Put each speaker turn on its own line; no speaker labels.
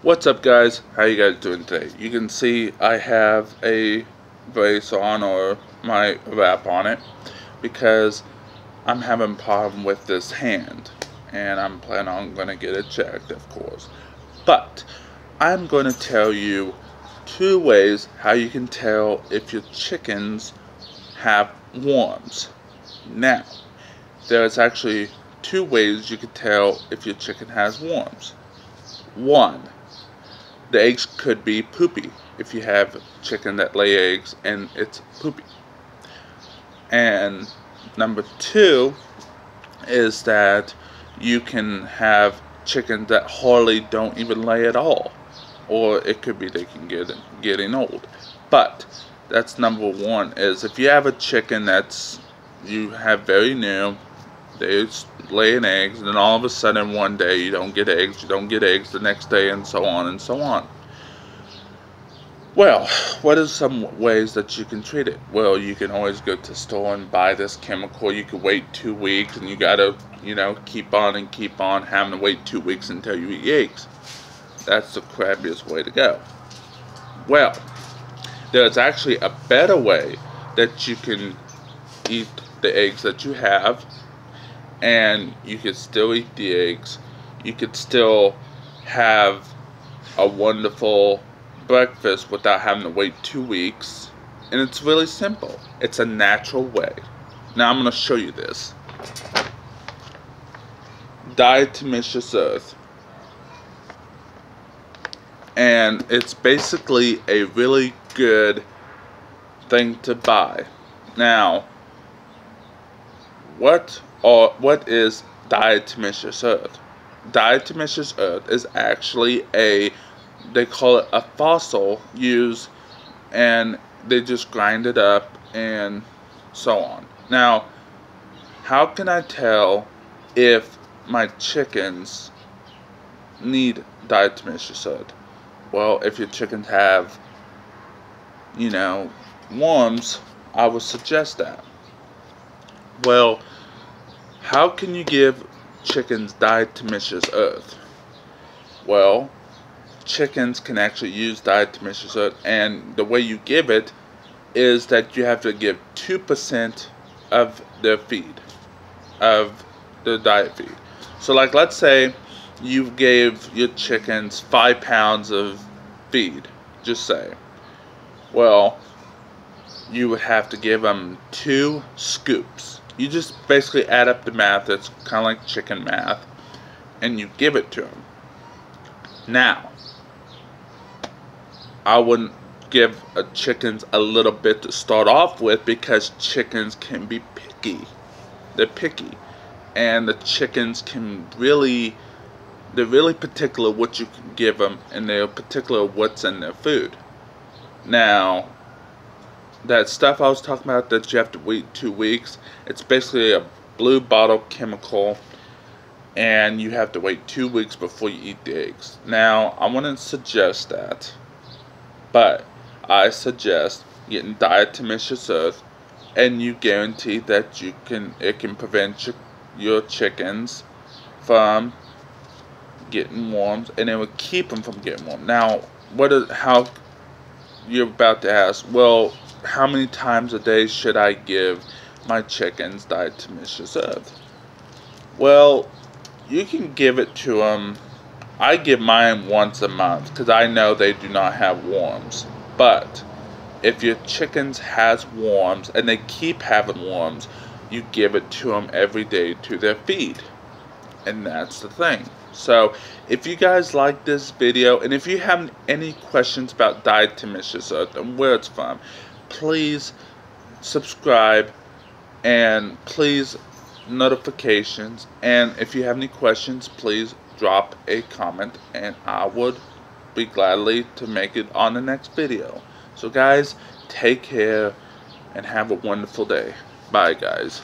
What's up, guys? How you guys doing today? You can see I have a vase on, or my wrap on it, because I'm having a problem with this hand, and I'm planning on going to get it checked, of course. But I'm going to tell you two ways how you can tell if your chickens have worms. Now, there's actually two ways you can tell if your chicken has worms. One, the eggs could be poopy if you have chicken that lay eggs and it's poopy. And number two is that you can have chickens that hardly don't even lay at all, or it could be they can getting old. But that's number one. Is if you have a chicken that's you have very new, they're laying eggs, and then all of a sudden one day you don't get eggs, the next day, and so on and so on. Well, what are some ways that you can treat it? Well, you can always go to the store and buy this chemical. You can wait 2 weeks, and you gotta, keep on and keep on having to wait 2 weeks until you eat eggs. That's the crappiest way to go. Well, there's actually a better way that you can eat the eggs that you have, and you can still eat the eggs. You could still have a wonderful breakfast without having to wait 2 weeks, and it's really simple. It's a natural way. Now I'm going to show you this. Diatomaceous earth, and it's basically a really good thing to buy. Now, what is diatomaceous earth? Diatomaceous earth is actually they call it a fossil used, and they just grind it up and so on. Now, how can I tell if my chickens need diatomaceous earth? Well, if your chickens have, worms, I would suggest that. Well, how can you give chickens diatomaceous earth? Well, chickens can actually use diatomaceous earth, and the way you give it is that you have to give 2% of their feed, of their diet feed. So, like, let's say you gave your chickens 5 pounds of feed, just say. Well, you would have to give them 2 scoops. You just basically add up the math. It's kind of like chicken math, and you give it to them. Now, I wouldn't give chickens a little bit to start off with, because chickens can be picky. They're picky, and the chickens can they're really particular what you can give them, and they're particular what's in their food. Now, that stuff I was talking about that you have to wait 2 weeks, it's basically a blue bottle chemical, and you have to wait 2 weeks before you eat the eggs. Now, I wouldn't suggest that, but I suggest getting diatomaceous earth, and you guarantee that it can prevent your chickens from getting worms, and it will keep them from getting worms. Now, how you're about to ask, well, how many times a day should I give my chickens diatomaceous earth? Well, you can give it to them. I give mine once a month, because I know they do not have worms. But if your chickens has worms and they keep having worms, you give it to them every day to their feed. And that's the thing. So, if you guys like this video, and if you have any questions about diatomaceous earth and where it's from, please subscribe, and please notifications. And if you have any questions, please drop a comment, and I would be gladly to make it on the next video. So guys, take care and have a wonderful day. Bye, guys.